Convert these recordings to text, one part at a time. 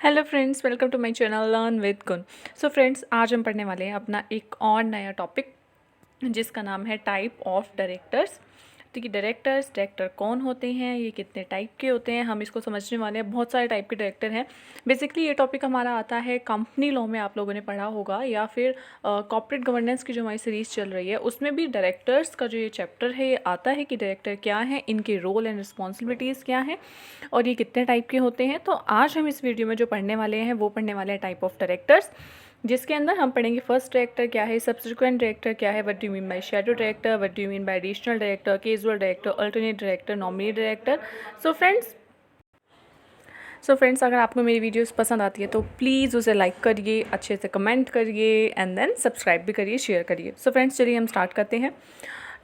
Hello friends, welcome to my channel learn with Gun. So friends, आज हम पढ़ने वाले हैं अपना एक और नया टॉपिक जिसका नाम है टाइप ऑफ डायरेक्टर्स। तो कि डायरेक्टर कौन होते हैं, ये कितने टाइप के होते हैं, हम इसको समझने वाले हैं। बहुत सारे टाइप के डायरेक्टर हैं। बेसिकली ये टॉपिक हमारा आता है कंपनी लॉ में, आप लोगों ने पढ़ा होगा, या फिर कॉर्पोरेट गवर्नेंस की जो हमारी सीरीज़ चल रही है उसमें भी डायरेक्टर्स का जो ये चैप्टर है ये आता है कि डायरेक्टर क्या है, इनके रोल एंड रिस्पॉन्सिबिलिटीज़ क्या हैं और ये कितने टाइप के होते हैं। तो आज हम इस वीडियो में जो पढ़ने वाले हैं वो पढ़ने वाले हैं टाइप ऑफ डायरेक्टर्स, जिसके अंदर हम पढ़ेंगे फर्स्ट डायरेक्टर क्या है, सब्सिक्वेंट डायरेक्टर क्या है, what do you mean by shadow director, what do you mean by additional director, casual director, alternate director, nominee director. So friends, अगर आपको मेरी वीडियोस पसंद आती है तो प्लीज़ उसे लाइक करिए, अच्छे से कमेंट करिए एंड देन सब्सक्राइब भी करिए, शेयर करिए। सो फ्रेंड्स, चलिए हम स्टार्ट करते हैं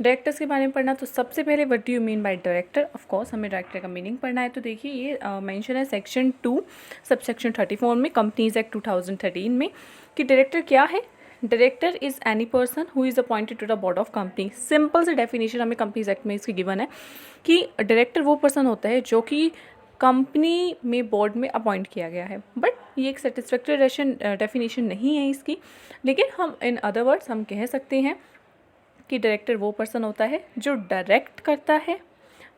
डायरेक्टर्स के बारे में पढ़ना। तो सबसे पहले what do you mean by director, of course हमें डायरेक्टर का मीनिंग पढ़ना है। तो देखिए ये मेंशन है सेक्शन 2 सब सेक्शन 34 में, कंपनीज एक्ट 2013 में, कि डायरेक्टर क्या है। Director is any person who is appointed to the board of company. Simple से डेफिनेशन हमें कंपनीज एक्ट में इसकी गिवन है कि डायरेक्टर वो पर्सन होता है जो कि कंपनी में बोर्ड में अपॉइंट किया गया है। बट ये एक सेटिस्फैक्ट्री डेफिनेशन नहीं है इसकी, लेकिन हम इन अदर वर्ड्स हम कह सकते हैं कि डायरेक्टर वो पर्सन होता है जो डायरेक्ट करता है,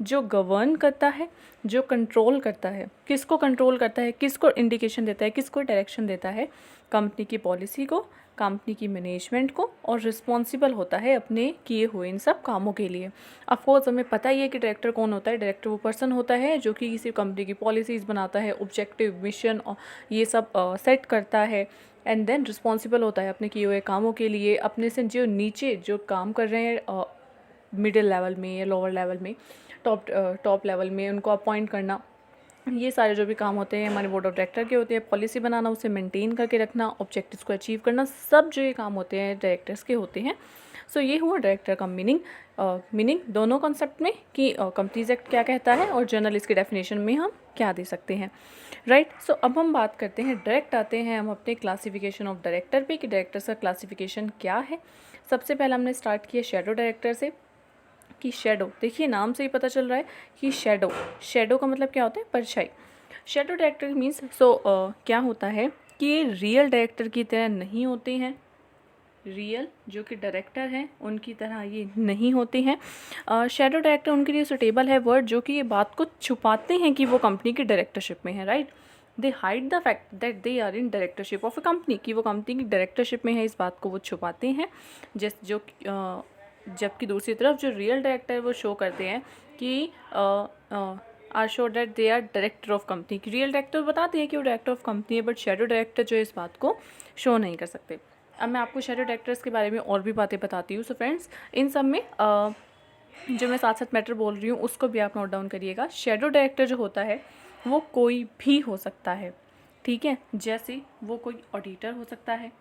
जो गवर्न करता है, जो कंट्रोल करता है। किसको कंट्रोल करता है, किसको इंडिकेशन देता है, किसको डायरेक्शन देता है, कंपनी की पॉलिसी को, कंपनी की मैनेजमेंट को, और रिस्पॉन्सिबल होता है अपने किए हुए इन सब कामों के लिए। ऑफ कोर्स हमें पता ही है कि डायरेक्टर कौन होता है। डायरेक्टर वो पर्सन होता है जो कि किसी कंपनी की पॉलिसीज़ बनाता है, ऑब्जेक्टिव, मिशन ये सब सेट करता है, एंड देन रिस्पॉन्सिबल होता है अपने किए हुए कामों के लिए। अपने से जो नीचे जो काम कर रहे हैं मिडिल लेवल में या लोअर लेवल में, टॉप लेवल में, उनको अपॉइंट करना, ये सारे जो भी काम होते हैं हमारे बोर्ड ऑफ डायरेक्टर के होते हैं। पॉलिसी बनाना, उसे मेंटेन करके रखना, ऑब्जेक्टिव्स को अचीव करना, सब जो ये काम होते हैं डायरेक्टर्स के होते हैं। सो ये हुआ डायरेक्टर का मीनिंग दोनों कॉन्सेप्ट में कि कंपनीज एक्ट क्या कहता है और जनरल इसके डेफिनेशन में हम क्या दे सकते हैं, राइट। सो अब हम बात करते हैं, डायरेक्ट आते हैं हम अपने क्लासिफिकेशन ऑफ डायरेक्टर पे कि डायरेक्टर्स का क्लासिफिकेशन क्या है। सबसे पहले हमने स्टार्ट किया शैडो डायरेक्टर से कि शैडो, देखिए नाम से ही पता चल रहा है कि शैडो का मतलब क्या होता है, परछाई। शैडो डायरेक्टर मीन्स क्या होता है कि ये रियल डायरेक्टर की तरह नहीं होते हैं। रियल जो कि डायरेक्टर हैं उनकी तरह ये नहीं होते हैं। शैडो डायरेक्टर उनके लिए सुटेबल है वर्ड जो कि ये बात को छुपाते हैं कि वो कंपनी की डायरेक्टरशिप में है, right. They hide the fact that they are in directorship of a company, कि वो कंपनी की डायरेक्टरशिप में है, इस बात को वो छुपाते हैं। जबकि दूसरी तरफ जो रियल डायरेक्टर वो शो करते हैं कि are show that they are director of company. कि रियल डायरेक्टर बताते हैं कि वो डायरेक्टर ऑफ कंपनी है, बट शैडो डायरेक्टर जो है इस बात को शो नहीं कर सकते। अब मैं आपको शैडो डायरेक्टर्स के बारे में और भी बातें बताती हूँ। सो फ्रेंड्स, इन सब में जो मैं साथ साथ मैटर बोल रही हूँ उसको भी आप नोट डाउन करिएगा। शैडो डायरेक्टर जो होता है वो कोई भी हो सकता है, ठीक है। जैसे वो कोई ऑडिटर हो सकता है,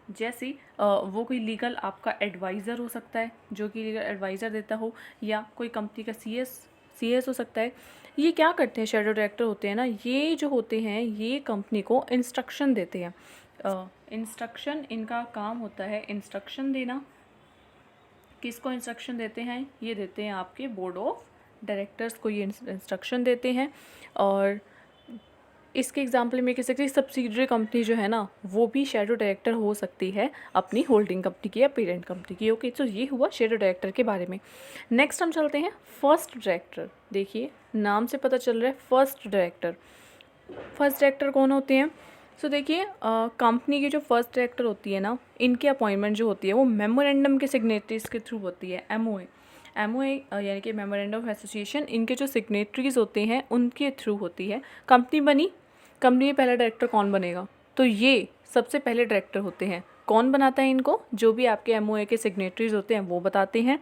जैसे वो कोई लीगल आपका एडवाइज़र हो सकता है जो कि लीगल एडवाइज़र देता हो, या कोई कंपनी का सीएस हो सकता है। ये क्या करते हैं, शैडो डायरेक्टर होते हैं ना, ये जो होते हैं ये कंपनी को इंस्ट्रक्शन देते हैं। इंस्ट्रक्शन इनका काम होता है, इंस्ट्रक्शन देना। किसको इंस्ट्रक्शन देते हैं, ये देते हैं आपके बोर्ड ऑफ डायरेक्टर्स को ये इंस्ट्रक्शन देते हैं। और इसके एग्जाम्पल में कह सकते हैं सब्सिडरी कंपनी जो है ना वो भी शैडो डायरेक्टर हो सकती है अपनी होल्डिंग कंपनी की या पेरेंट कंपनी की। ओके, तो ये हुआ शैडो डायरेक्टर के बारे में। नेक्स्ट हम चलते हैं फर्स्ट डायरेक्टर। देखिए नाम से पता चल रहा है फर्स्ट डायरेक्टर। फर्स्ट डायरेक्टर कौन होते हैं। सो देखिए कंपनी की जो फर्स्ट डायरेक्टर होती है ना, इनकी अपॉइंटमेंट जो होती है वो मेमोरेंडम के सिग्नेटरीज के थ्रू होती है। एमओए यानी कि मेमोरेंडम ऑफ एसोसिएशन, इनके जो सिग्नेटरीज होते हैं उनके थ्रू होती है। कंपनी बनी, कंपनी में पहला डायरेक्टर कौन बनेगा, तो ये सबसे पहले डायरेक्टर होते हैं। कौन बनाता है इनको, जो भी आपके एमओए के सिग्नेटरीज होते हैं वो बताते हैं।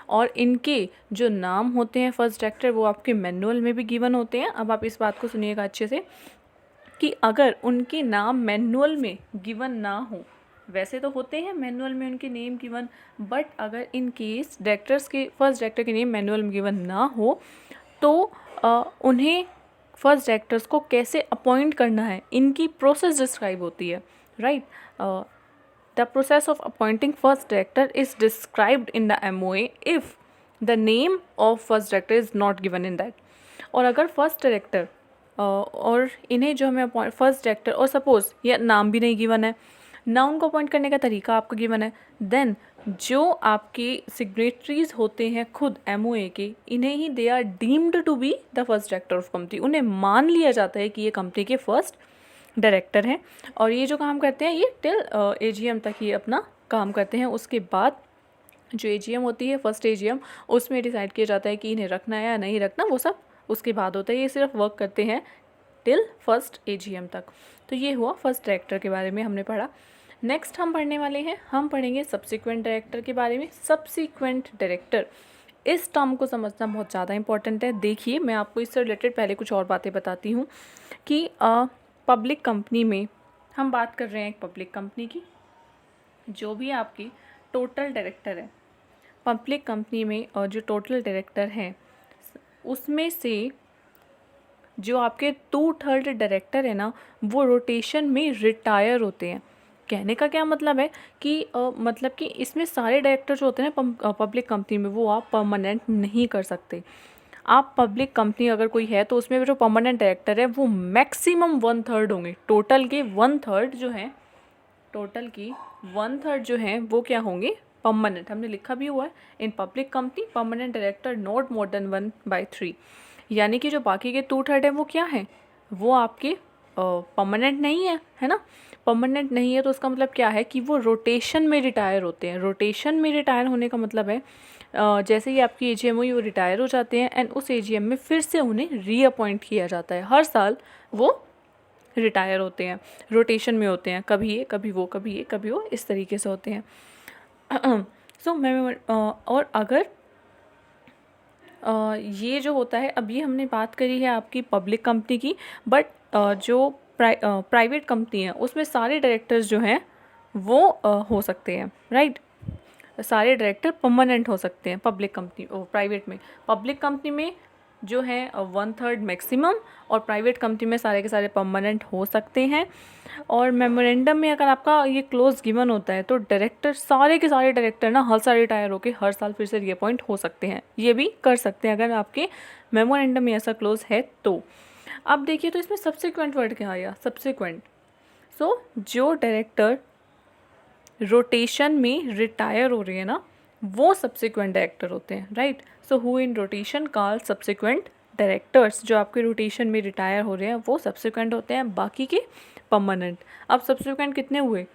और इनके जो नाम होते हैं फर्स्ट डायरेक्टर वो आपके मैनुअल में भी गिवन होते हैं। अब आप इस बात को सुनिएगा अच्छे से कि अगर उनके नाम मैनुअल में गिवन ना हो, वैसे तो होते हैं मैनुअल में उनके नेम गिवन, बट अगर इन केस डायरेक्टर्स के फर्स्ट डायरेक्टर के नेम मैनुअल में गिवन ना हो तो उन्हें फर्स्ट डायरेक्टर्स को कैसे अपॉइंट करना है, इनकी प्रोसेस डिस्क्राइब होती है, right. The process of appointing first director is described in the MOA if the name of first director is not given in that. और अगर फर्स्ट डायरेक्टर और इन्हें जो हमें फर्स्ट डायरेक्टर, और सपोज़ ये नाम भी नहीं गिवन है, ना उनको अपॉइंट करने का तरीका आपको गिवन है, देन जो आपके सिग्नेटरीज होते हैं खुद MOA के, इन्हें ही they are deemed to be the first director of company. उन्हें मान लिया जाता है कि ये कंपनी के फर्स्ट डायरेक्टर हैं, और ये जो काम करते हैं ये टिल AGM तक ही अपना काम करते हैं। उसके बाद जो AGM होती है, फर्स्ट AGM, उसमें डिसाइड किया जाता है कि इन्हें रखना है या नहीं रखना, वो सब उसके बाद होता है। ये सिर्फ वर्क करते हैं टिल फर्स्ट AGM तक। तो ये हुआ फर्स्ट डायरेक्टर के बारे में हमने पढ़ा। नेक्स्ट हम पढ़ने वाले हैं, हम पढ़ेंगे सब्सिक्वेंट डायरेक्टर के बारे में। सब्सिक्वेंट डायरेक्टर, इस टर्म को समझना बहुत ज़्यादा इंपॉर्टेंट है। देखिए, मैं आपको इससे रिलेटेड पहले कुछ और बातें बताती हूँ कि पब्लिक कंपनी में हम बात कर रहे हैं एक पब्लिक कंपनी की, जो भी आपकी टोटल डायरेक्टर है पब्लिक कंपनी में, और जो टोटल डायरेक्टर हैं उसमें से जो आपके 2/3 डायरेक्टर है ना, वो रोटेशन में रिटायर होते हैं। कहने का क्या मतलब है कि मतलब कि इसमें सारे डायरेक्टर जो होते हैं ना पब्लिक कंपनी में, वो आप परमानेंट नहीं कर सकते। आप पब्लिक कंपनी अगर कोई है तो उसमें जो परमानेंट डायरेक्टर है वो मैक्सिमम 1/3 होंगे। टोटल के 1/3 जो हैं, टोटल की 1/3 जो हैं वो क्या होंगे, परमानेंट। हमने लिखा भी हुआ है, in public company permanent director not more than 1/3। यानी कि जो बाकी के 2/3 हैं वो क्या हैं, वो आपके परमानेंट नहीं है ना। परमानेंट नहीं है तो उसका मतलब क्या है कि वो रोटेशन में रिटायर होते हैं। रोटेशन में रिटायर होने का मतलब है जैसे ही आपकी AGM हुई वो रिटायर हो जाते हैं, एंड उस AGM में फिर से उन्हें रीअपॉइंट किया जाता है। हर साल वो रिटायर होते हैं, रोटेशन में होते हैं, कभी ये कभी वो, कभी ये कभी वो, इस तरीके से होते हैं। सो मैं और अगर ये जो होता है, अब ये हमने बात करी है आपकी पब्लिक कंपनी की, बट जो प्राइवेट कंपनी है उसमें सारे डायरेक्टर्स जो हैं वो हो सकते हैं, राइट। सारे डायरेक्टर परमानेंट हो सकते हैं पब्लिक कंपनी, प्राइवेट में। पब्लिक कंपनी में जो है 1/3 मैक्सिमम, और प्राइवेट कंपनी में सारे के सारे परमानेंट हो सकते हैं। और मेमोरेंडम में अगर आपका ये क्लोज गिवन होता है तो डायरेक्टर, सारे के सारे डायरेक्टर ना हर साल रिटायर होकर हर साल फिर से रीअपॉइंट हो सकते हैं। ये भी कर सकते हैं अगर आपके मेमोरेंडम में ऐसा क्लोज है तो। अब देखिए, तो इसमें सब्सिक्वेंट वर्ड क्या आया, सब्सिक्वेंट। सो जो डायरेक्टर रोटेशन में रिटायर हो रही है ना, वो सब्सिक्वेंट डायरेक्टर होते हैं, right. So who in rotation call subsequent directors. जो आपके रोटेशन में रिटायर हो रहे हैं वो सब्सिक्वेंट होते हैं, बाकी के परमानेंट। अब सब्सिक्वेंट कितने हुए,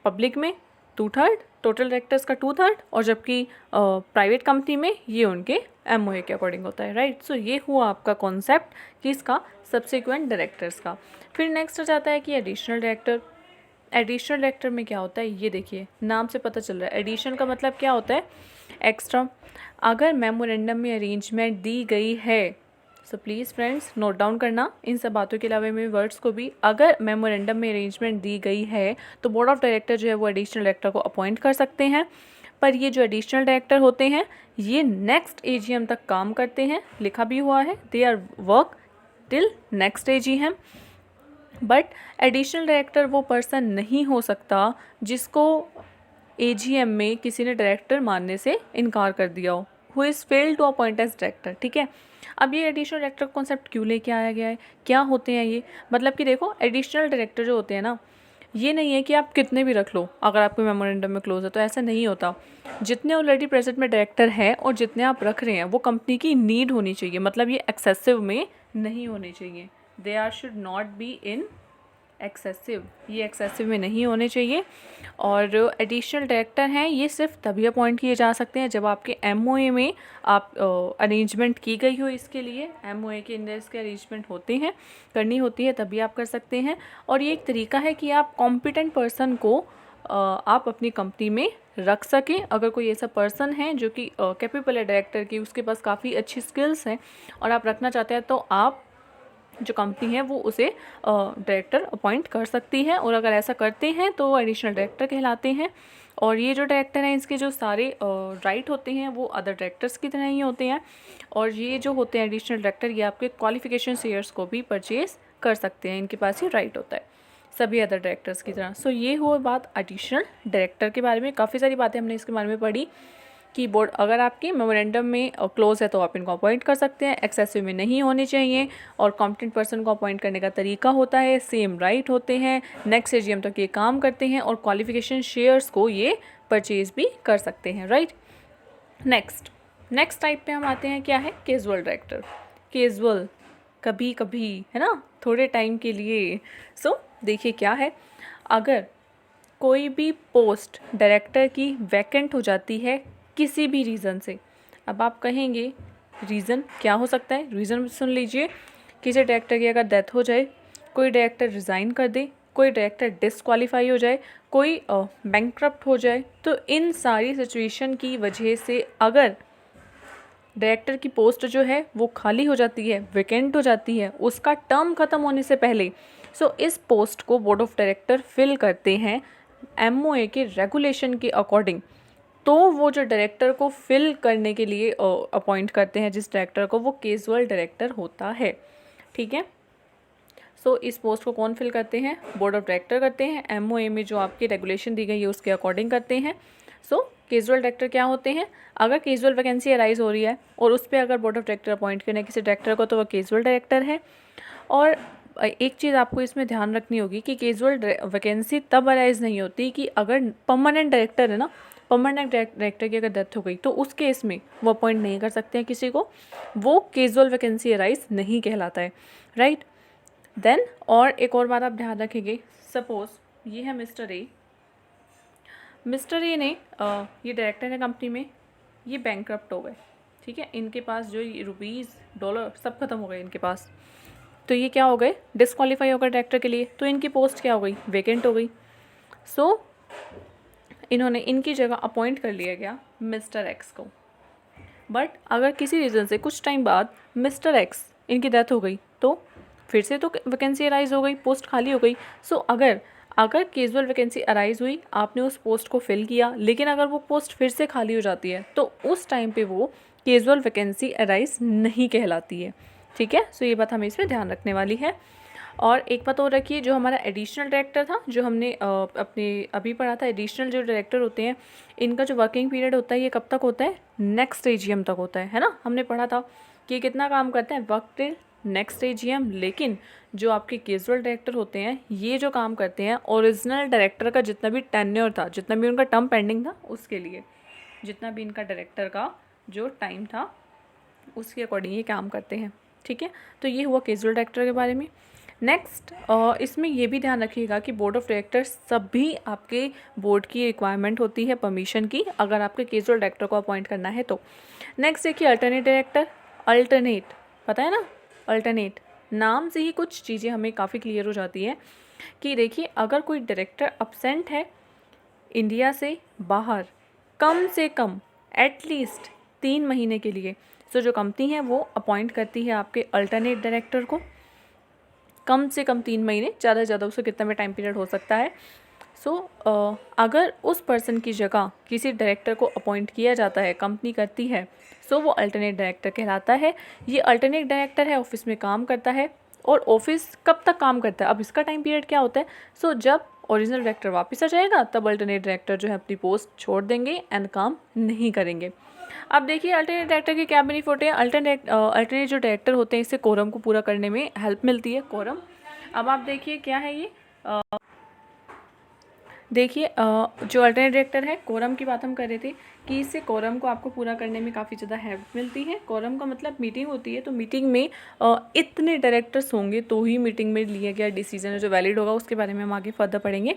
पब्लिक में 2/3, टोटल डायरेक्टर्स का 2/3, और जबकि प्राइवेट कंपनी में ये उनके MOA के अकॉर्डिंग होता है, राइट। सो ये हुआ आपका कॉन्सेप्ट किसका, सब्सिक्वेंट डायरेक्टर्स का। फिर नेक्स्ट आ जाता है कि एडिशनल डायरेक्टर। एडिशनल डायरेक्टर में क्या होता है, ये देखिए नाम से पता चल रहा है। एडिशन का मतलब क्या होता है, एक्स्ट्रा। अगर मेमोरेंडम में अरेंजमेंट दी गई है, so please friends note down करना इन सब बातों के अलावा में वर्ड्स को भी। अगर मेमोरेंडम में अरेंजमेंट दी गई है तो बोर्ड ऑफ डायरेक्टर जो है वो एडिशनल डायरेक्टर को अपॉइंट कर सकते हैं। पर ये जो एडिशनल डायरेक्टर होते हैं ये नेक्स्ट AGM तक काम करते हैं, लिखा भी हुआ है, they are work till next AGM। But additional director वो पर्सन नहीं हो सकता जिसको AGM में किसी ने डायरेक्टर मानने से इनकार कर दिया हो, who is failed to appoint as director, ठीक है। अब ये एडिशनल डायरेक्टर कॉन्सेप्ट क्यों लेके आया गया है, क्या होते हैं ये, मतलब कि देखो एडिशनल डायरेक्टर जो होते हैं ना, ये नहीं है कि आप कितने भी रख लो अगर आपको मेमोरेंडम में क्लोज है, तो ऐसा नहीं होता। जितने ऑलरेडी प्रेजेंट में डायरेक्टर हैं और जितने आप रख रहे हैं वो कंपनी की नीड होनी चाहिए, मतलब ये एक्सेसिव में नहीं होने चाहिए। They are should not be in excessive, ये एक्सेसिव में नहीं होने चाहिए। और एडिशनल डायरेक्टर हैं ये सिर्फ तभी अपॉइंट किए जा सकते हैं जब आपके MOA में आप अरेंजमेंट की गई हो, इसके लिए MOA के अंदर इसके अरेंजमेंट होते हैं, करनी होती है, तभी आप कर सकते हैं। और ये एक तरीका है कि आप कॉम्पिटेंट पर्सन को आप अपनी कंपनी में रख सकें। अगर कोई ऐसा पर्सन है जो कि कैपेबल है डायरेक्टर की, उसके पास काफ़ी अच्छी स्किल्स हैं और आप रखना चाहते हैं, तो आप जो कंपनी है वो उसे डायरेक्टर अपॉइंट कर सकती है। और अगर ऐसा करते हैं तो एडिशनल डायरेक्टर कहलाते हैं। और ये जो डायरेक्टर हैं इसके जो सारे राइट होते हैं वो अदर डायरेक्टर्स की तरह ही होते हैं। और ये जो होते हैं एडिशनल डायरेक्टर, ये आपके क्वालिफिकेशन शेयर्स को भी परचेज कर सकते हैं, इनके पास ही राइट होता है सभी अदर डायरेक्टर्स की तरह। सो ये हुआ बात एडिशनल डायरेक्टर के बारे में। काफ़ी सारी बातें हमने इसके बारे में पढ़ी। कि बोर्ड अगर आपकी मेमोरेंडम में क्लोज है तो आप इनको अपॉइंट कर सकते हैं, एक्सेसिव में नहीं होने चाहिए, और कॉम्पिटेंट पर्सन को अपॉइंट करने का तरीका होता है, सेम राइट होते हैं, नेक्स्ट एजीएम तक ये काम करते हैं, और क्वालिफिकेशन शेयर्स को ये परचेज भी कर सकते हैं, राइट। नेक्स्ट टाइप पे हम आते हैं, क्या है, कैजुअल डायरेक्टर। कैजुअल, कभी कभी, है ना, थोड़े टाइम के लिए। सो देखिए क्या है, अगर कोई भी पोस्ट डायरेक्टर की वैकेंट हो जाती है किसी भी रीज़न से, अब आप कहेंगे रीज़न क्या हो सकता है, रीज़न सुन लीजिए। किसी डायरेक्टर की अगर डेथ हो जाए, कोई डायरेक्टर रिज़ाइन कर दे, कोई डायरेक्टर डिसक्वालीफाई हो जाए, कोई बैंकक्रप्ट हो जाए, तो इन सारी सिचुएशन की वजह से अगर डायरेक्टर की पोस्ट जो है वो खाली हो जाती है, वेकेंट हो जाती है, उसका टर्म ख़त्म होने से पहले, सो इस पोस्ट को बोर्ड ऑफ डायरेक्टर फिल करते हैं एमओए के रेगुलेशन के अकॉर्डिंग। तो वो जो डायरेक्टर को फिल करने के लिए अपॉइंट करते हैं जिस डायरेक्टर को, वो कैजुअल डायरेक्टर होता है, ठीक है। सो इस पोस्ट को कौन फिल करते हैं, बोर्ड ऑफ डायरेक्टर करते हैं, एमओए में जो आपकी रेगुलेशन दी गई है उसके अकॉर्डिंग करते हैं। सो कैजुअल डायरेक्टर क्या होते हैं, अगर कैजुअल वैकेंसी अराइज हो रही है और उस पर अगर बोर्ड ऑफ डायरेक्टर अपॉइंट करना है किसी डायरेक्टर को, तो वह कैजुअल डायरेक्टर है। और एक चीज़ आपको इसमें ध्यान रखनी होगी कि कैजुअल वैकेंसी तब अराइज नहीं होती कि अगर परमानेंट डायरेक्टर है ना, परमानेंट डायरेक्टर की अगर डेथ हो गई तो उस केस में वो अपॉइंट नहीं कर सकते हैं किसी को, वो कैजुअल वैकेंसी अराइज नहीं कहलाता है, राइट। देन और एक और बात आप ध्यान रखेंगे, सपोज ये है मिस्टर ए ने ये डायरेक्टर है कंपनी में, ये बैंकक्रप्ट हो गए, ठीक है, इनके पास जो रुपीज़ डॉलर सब खत्म हो गए इनके पास, तो ये क्या हो गए, डिसक्वालीफाई हो गए डायरेक्टर के लिए, तो इनकी पोस्ट क्या हो गई, वेकेंट हो गई। सो इन्होंने इनकी जगह अपॉइंट कर लिया गया मिस्टर एक्स को। बट अगर किसी रीज़न से कुछ टाइम बाद मिस्टर एक्स इनकी डेथ हो गई, तो फिर से तो वैकेंसी अराइज हो गई, पोस्ट खाली हो गई। सो अगर कैजुअल वैकेंसी अराइज हुई, आपने उस पोस्ट को फिल किया, लेकिन अगर वो पोस्ट फिर से खाली हो जाती है तो उस टाइम पे वो कैजुअल वैकेंसी अराइज नहीं कहलाती है, ठीक है। सो ये बात हमें इसमें ध्यान रखने वाली है। और एक बात और रखिए, जो हमारा एडिशनल डायरेक्टर था, जो हमने अपने अभी पढ़ा था, एडिशनल जो डायरेक्टर होते हैं इनका जो वर्किंग पीरियड होता है ये कब तक होता है, नेक्स्ट एजीएम तक होता है ना। हमने पढ़ा था कि कितना काम करते हैं, वर्क टिल नेक्स्ट एजीएम। लेकिन जो आपके कैजुअल डायरेक्टर होते हैं ये जो काम करते हैं ओरिजिनल डायरेक्टर का जितना भी टेन्योर था, जितना भी उनका टर्म पेंडिंग था, उसके लिए जितना भी इनका डायरेक्टर का जो टाइम था उसके अकॉर्डिंग ये काम करते हैं, ठीक है। तो ये हुआ कैजुअल डायरेक्टर के बारे में। नेक्स्ट इसमें ये भी ध्यान रखिएगा कि बोर्ड ऑफ डायरेक्टर्स सभी आपके बोर्ड की रिक्वायरमेंट होती है परमिशन की, अगर आपके कैजुअल डायरेक्टर को अपॉइंट करना है तो। नेक्स्ट देखिए अल्टरनेट डायरेक्टर। अल्टरनेट पता है ना, अल्टरनेट नाम से ही कुछ चीज़ें हमें काफ़ी क्लियर हो जाती है कि देखिए अगर कोई डायरेक्टर अपसेंट है इंडिया से बाहर कम से कम एटलीस्ट 3 महीने के लिए, तो जो कंपनी है वो अपॉइंट करती है आपके अल्टरनेट डायरेक्टर को, कम से कम 3 महीने, ज़्यादा से ज़्यादा उसको कितना भी टाइम पीरियड हो सकता है। सो अगर उस पर्सन की जगह किसी डायरेक्टर को अपॉइंट किया जाता है, कंपनी करती है, सो वो अल्टरनेट डायरेक्टर कहलाता है। ये अल्टरनेट डायरेक्टर है, ऑफिस में काम करता है। और ऑफिस कब तक काम करता है, अब इसका टाइम पीरियड क्या होता है, सो जब ओरिजिनल डायरेक्टर वापस आ जाएगा तब अल्टरनेट डायरेक्टर जो है अपनी पोस्ट छोड़ देंगे एंड काम नहीं करेंगे। अब देखिए अल्टरनेट डायरेक्टर के क्या बेनिफिट है। अल्टरनेट जो डायरेक्टर होते हैं इससे कोरम को पूरा करने में हेल्प मिलती है, कोरम। अब आप देखिए क्या है ये, देखिए जो अल्टरनेट डायरेक्टर है, कोरम की बात हम कर रहे थे कि इससे कोरम को आपको पूरा करने में काफ़ी ज़्यादा हेल्प मिलती है। कोरम का मतलब मीटिंग होती है, तो मीटिंग में इतने डायरेक्टर्स होंगे तो ही मीटिंग में लिया गया डिसीजन जो वैलिड होगा, उसके बारे में हम आगे फर्दर पढ़ेंगे।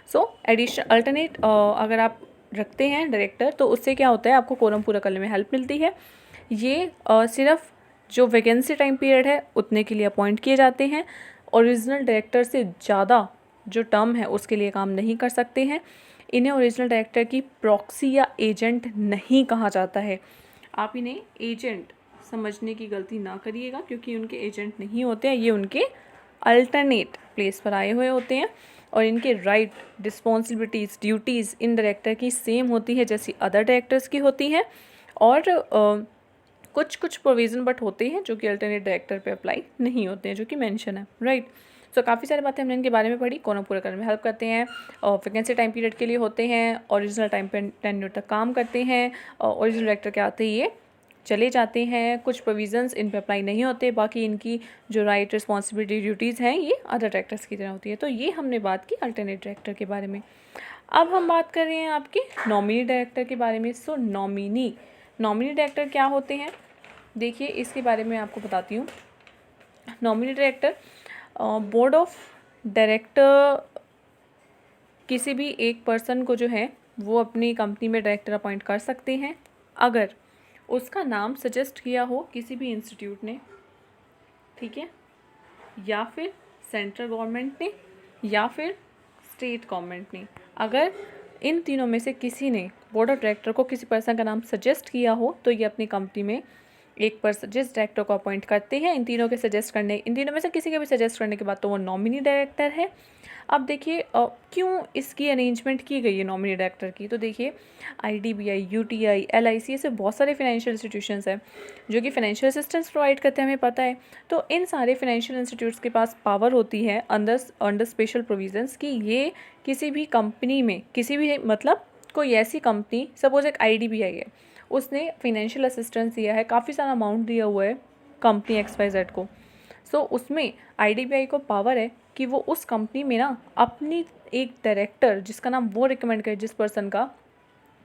सो एडिशनल अल्टरनेट अगर आप रखते हैं डायरेक्टर तो उससे क्या होता है, आपको कोरम पूरा करने में हेल्प मिलती है। ये सिर्फ जो वैकेंसी टाइम पीरियड है उतने के लिए अपॉइंट किए जाते हैं, ओरिजिनल डायरेक्टर से ज़्यादा जो टर्म है उसके लिए काम नहीं कर सकते हैं। इन्हें ओरिजिनल डायरेक्टर की प्रॉक्सी या एजेंट नहीं कहा जाता है। आप इन्हें एजेंट समझने की गलती ना करिएगा, क्योंकि उनके एजेंट नहीं होते हैं, ये उनके अल्टरनेट प्लेस पर आए हुए होते हैं। और इनके राइट, रिस्पॉन्सिबिलिटीज़, ड्यूटीज़ इन डायरेक्टर की सेम होती है जैसी अदर डायरेक्टर्स की होती हैं। और कुछ प्रोविज़न बट होते हैं जो कि अल्टरनेट डायरेक्टर पे अप्लाई नहीं होते हैं, जो कि मेंशन है, राइट। सो काफ़ी सारी बातें हमने इनके बारे में पढ़ी। कौन पूरा करने में हेल्प करते हैं, और वैकेंसी टाइम पीरियड के लिए होते हैं, ओरिजिनल टाइम टेन्योर तक काम करते हैं, और ओरिजिनल डायरेक्टर के आते ही ये चले जाते हैं। कुछ प्रोविजंस इन पे अप्लाई नहीं होते, बाकी इनकी जो राइट रिस्पॉन्सिबिलिटी ड्यूटीज़ हैं ये अदर डायरेक्टर्स की तरह होती है। तो ये हमने बात की अल्टरनेट डायरेक्टर के बारे में। अब हम बात कर रहे हैं आपके नॉमिनी डायरेक्टर के बारे में। सो नॉमिनी डायरेक्टर क्या होते हैं, देखिए इसके बारे में आपको बताती हूँ। Nominee director board of director किसी भी एक पर्सन को जो है वो अपनी कंपनी में डायरेक्टर अपॉइंट कर सकते हैं अगर उसका नाम सजेस्ट किया हो किसी भी इंस्टीट्यूट ने, ठीक है, या फिर सेंट्रल गवर्नमेंट ने या फिर स्टेट गवर्नमेंट ने। अगर इन तीनों में से किसी ने बोर्ड ऑफ डायरेक्टर को किसी पर्सन का नाम सजेस्ट किया हो तो ये अपनी कंपनी में एक पर्सन जिस डायरेक्टर को अपॉइंट करते हैं, इन तीनों में से किसी के भी सजेस्ट करने के बाद तो वो नॉमिनी डायरेक्टर है। अब देखिए क्यों इसकी अरेंजमेंट की गई है नॉमिनी डायरेक्टर की, तो देखिए IDBI, UTI, LIC ऐसे बहुत सारे फाइनेंशियल इंस्टीट्यूशंस हैं जो कि फाइनेंशियल असिस्टेंस प्रोवाइड करते हैं, हमें पता है। तो इन सारे फाइनेंशियल इंस्टीट्यूट्स के पास पावर होती है अंडर स्पेशल प्रोविजंस कि ये किसी भी कंपनी में किसी भी मतलब कोई ऐसी कंपनी, सपोज एक IDBI है, उसने फाइनेंशियल असिस्टेंस दिया है, काफ़ी सारा अमाउंट दिया हुआ है कंपनी XYZ को। सो उसमें IDBI को पावर है कि वो उस कंपनी में ना अपनी एक डायरेक्टर जिसका नाम वो रिकमेंड करे, जिस पर्सन का,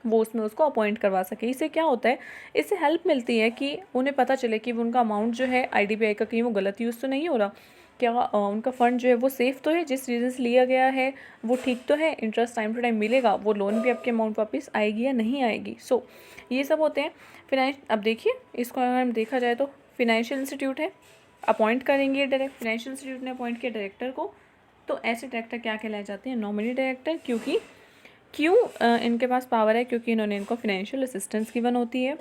वो उसमें उसको अपॉइंट करवा सके। इससे क्या होता है, इससे हेल्प मिलती है कि उन्हें पता चले कि उनका अमाउंट जो है IDBI का कहीं वो गलत यूज़ तो नहीं हो रहा, क्या उनका फ़ंड जो है वो सेफ़ तो है, जिस रीज़न से लिया गया है वो ठीक तो है, इंटरेस्ट टाइम टू टाइम मिलेगा, वो लोन भी आपके अमाउंट वापस आएगी या नहीं आएगी। सो ये सब होते हैं अब देखिए इसको अगर हम देखा जाए तो फिनेंशियल इंस्टीट्यूट है, अपॉइंट करेंगे डायरेक्ट, फाइनेंशियल इंस्टीट्यूट ने अपॉइंट किया डायरेक्टर को, तो ऐसे डायरेक्टर क्या कहलाए जाते हैं, नॉमिनी डायरेक्टर। क्यों इनके पास पावर है, क्योंकि इन्होंने इनको फाइनेंशियल असिस्टेंस गिवन होती है।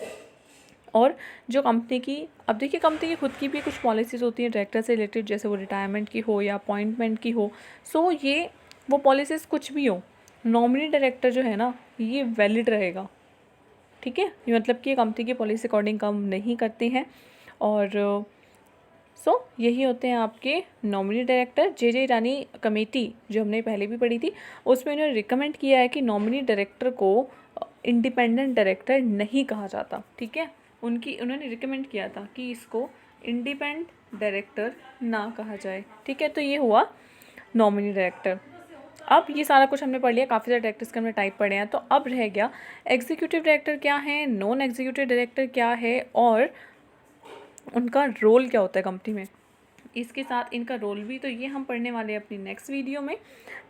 और जो कंपनी की, अब देखिए कंपनी की खुद की भी कुछ पॉलिसीज़ होती हैं डायरेक्टर से रिलेटेड, जैसे वो रिटायरमेंट की हो या अपॉइंटमेंट की हो। सो ये वो पॉलिसीज़ कुछ भी हो, नॉमिनी डायरेक्टर जो है ना ये वैलिड रहेगा, ठीक है। ये मतलब कि कंपनी की पॉलिसी अकॉर्डिंग काम नहीं करते हैं। और यही होते हैं आपके नॉमिनी डायरेक्टर। जे ईरानी कमेटी जो हमने पहले भी पढ़ी थी, उसमें इन्होंने रिकमेंड किया है कि नॉमिनी डायरेक्टर को इंडिपेंडेंट डायरेक्टर नहीं कहा जाता, ठीक है। उन्होंने रिकमेंड किया था कि इसको इंडिपेंडेंट डायरेक्टर ना कहा जाए, ठीक है। तो ये हुआ नॉमिनी डायरेक्टर। अब ये सारा कुछ हमने पढ़ लिया, काफ़ी सारे डायरेक्टर्स के हमने टाइप पढ़े हैं। तो अब रह गया एग्जीक्यूटिव डायरेक्टर क्या है, नॉन एग्जीक्यूटिव डायरेक्टर क्या है, और उनका रोल क्या होता है कंपनी में। इसके साथ इनका रोल भी, तो ये हम पढ़ने वाले हैं अपनी नेक्स्ट वीडियो में।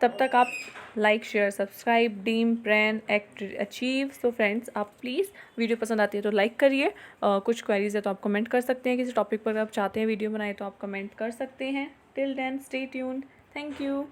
तब तक आप like, share, subscribe, dream, plan, act, achieve. So friends, आप प्लीज़ वीडियो पसंद आती है तो लाइक करिए। कुछ क्वेरीज है तो आप कमेंट कर सकते हैं, किसी टॉपिक पर आप चाहते हैं वीडियो बनाए तो आप कमेंट कर सकते हैं। Till then stay tuned, thank you.